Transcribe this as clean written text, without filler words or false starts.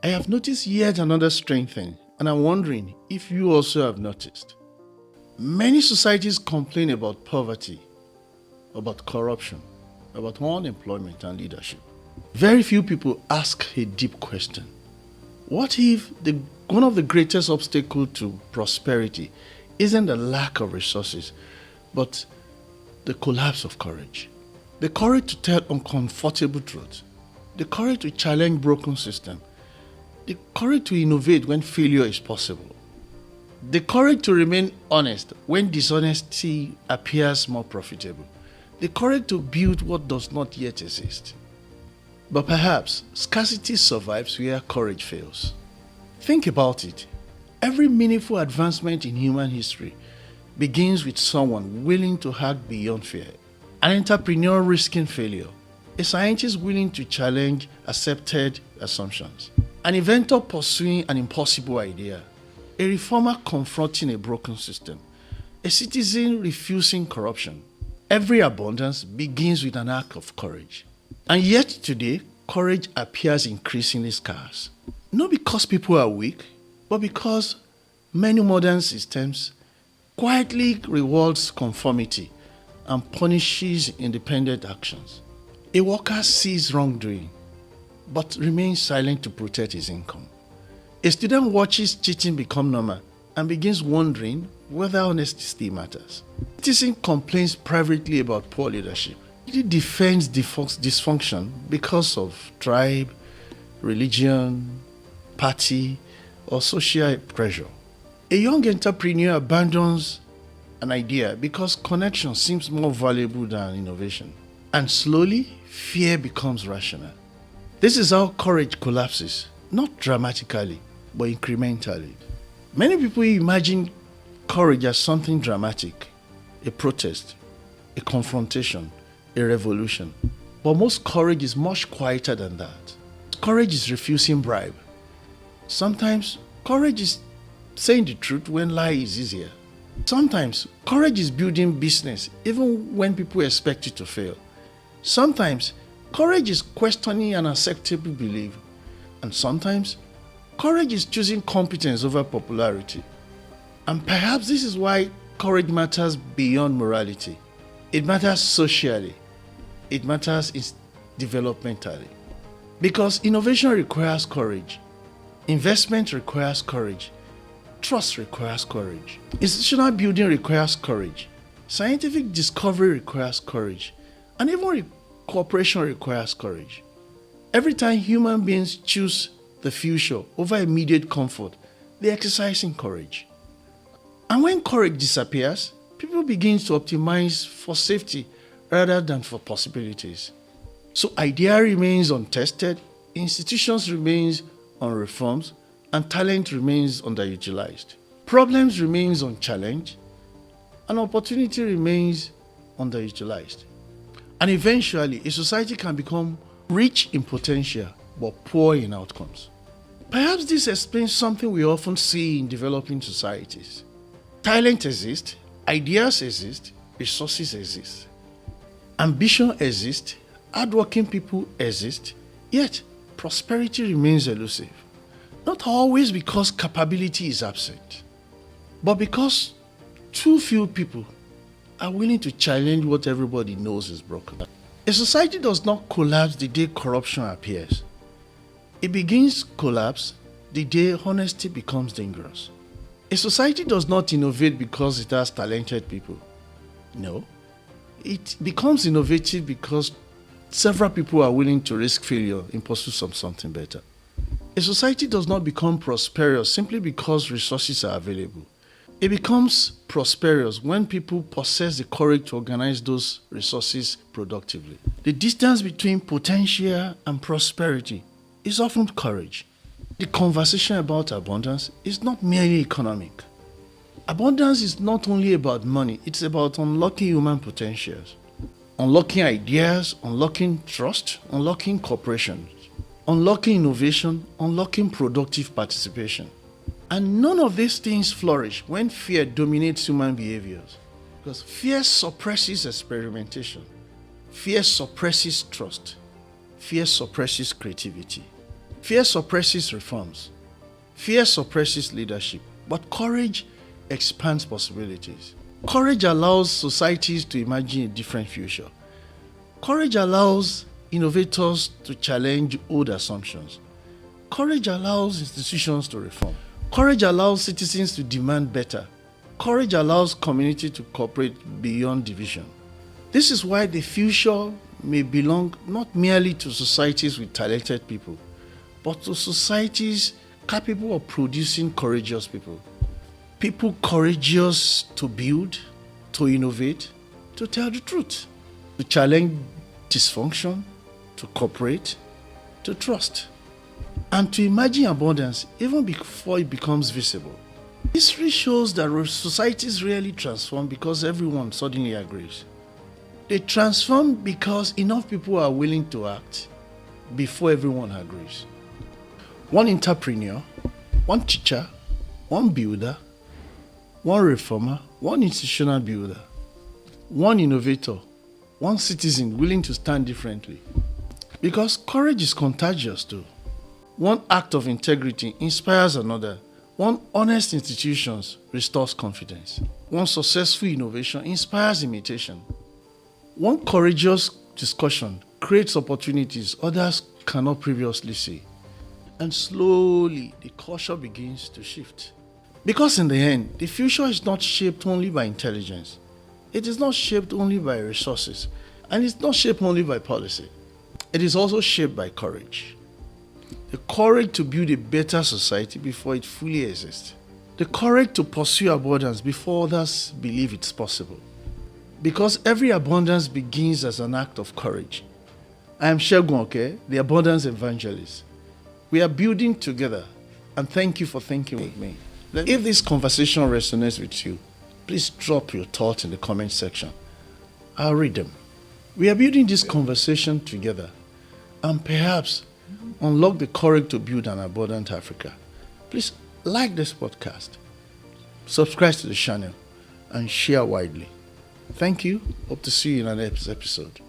I have noticed yet another strange thing, and I'm wondering if you also have noticed. Many societies complain about poverty, about corruption, about unemployment and leadership. Very few people ask a deep question. What if one of the greatest obstacles to prosperity isn't the lack of resources, but the collapse of courage? The courage to tell uncomfortable truths, the courage to challenge broken systems, the courage to innovate when failure is possible, the courage to remain honest when dishonesty appears more profitable, the courage to build what does not yet exist. But perhaps scarcity survives where courage fails. Think about it. Every meaningful advancement in human history begins with someone willing to act beyond fear. An entrepreneur risking failure, a scientist willing to challenge accepted assumptions, an inventor pursuing an impossible idea, a reformer confronting a broken system, a citizen refusing corruption. Every abundance begins with an act of courage. And yet today, courage appears increasingly scarce. Not because people are weak, but because many modern systems quietly rewards conformity and punishes independent actions. A worker sees wrongdoing, but remains silent to protect his income. A student watches cheating become normal and begins wondering whether honesty still matters. A citizen complains privately about poor leadership. He defends dysfunction because of tribe, religion, party, or social pressure. A young entrepreneur abandons an idea because connection seems more valuable than innovation. And slowly, fear becomes rational. This is how courage collapses, not dramatically, but incrementally. Many people imagine courage as something dramatic, a protest, a confrontation, a revolution. But most courage is much quieter than that. Courage is refusing bribe. Sometimes courage is saying the truth when lie is easier. Sometimes courage is building business even when people expect you to fail. Sometimes courage is questioning an acceptable belief. And sometimes courage is choosing competence over popularity. And perhaps this is why courage matters beyond morality. It matters socially. It matters developmentally. Because innovation requires courage. Investment requires courage. Trust requires courage. Institutional building requires courage. Scientific discovery requires courage. And even cooperation requires courage. Every time human beings choose the future over immediate comfort, they are exercising courage. And when courage disappears, people begin to optimize for safety rather than for possibilities. So idea remains untested, institutions remains unreformed, and talent remains underutilized. Problems remains unchallenged, and opportunity remains underutilized. And eventually, a society can become rich in potential but poor in outcomes. Perhaps this explains something we often see in developing societies. Talent exists, ideas exist, resources exist. Ambition exists, hardworking people exist, yet prosperity remains elusive. Not always because capability is absent, but because too few people are willing to challenge what everybody knows is broken. A society does not collapse the day corruption appears. It begins collapse the day honesty becomes dangerous. A society does not innovate because it has talented people. No. It becomes innovative because several people are willing to risk failure in pursuit of something better. A society does not become prosperous simply because resources are available. It becomes prosperous when people possess the courage to organize those resources productively. The distance between potential and prosperity is often courage. The conversation about abundance is not merely economic. Abundance is not only about money, it's about unlocking human potentials, unlocking ideas, unlocking trust, unlocking cooperation, unlocking innovation, unlocking productive participation. And none of these things flourish when fear dominates human behaviors. Because fear suppresses experimentation. Fear suppresses trust. Fear suppresses creativity. Fear suppresses reforms. Fear suppresses leadership. But courage expands possibilities. Courage allows societies to imagine a different future. Courage allows innovators to challenge old assumptions. Courage allows institutions to reform. Courage allows citizens to demand better. Courage allows community to cooperate beyond division. This is why the future may belong not merely to societies with talented people, but to societies capable of producing courageous people. People courageous to build, to innovate, to tell the truth, to challenge dysfunction, to cooperate, to trust, and to imagine abundance even before it becomes visible. History shows that societies rarely transform because everyone suddenly agrees. They transform because enough people are willing to act before everyone agrees. One entrepreneur, one teacher, one builder, one reformer, one institutional builder, one innovator, one citizen willing to stand differently. Because courage is contagious too. One act of integrity inspires another. One honest institution restores confidence. One successful innovation inspires imitation. One courageous discussion creates opportunities others cannot previously see. And slowly, the culture begins to shift. Because in the end, the future is not shaped only by intelligence. It is not shaped only by resources. And it's not shaped only by policy. It is also shaped by courage. The courage to build a better society before it fully exists. The courage to pursue abundance before others believe it's possible. Because every abundance begins as an act of courage. I am Segun Oke, the abundance evangelist. We are building together, and thank you for thinking with me. If this conversation resonates with you, please drop your thoughts in the comment section. I'll read them. We are building this conversation together, and perhaps unlock the courage to build an abundant Africa. Please like this podcast, subscribe to the channel, and share widely. Thank you. Hope to see you in our next episode.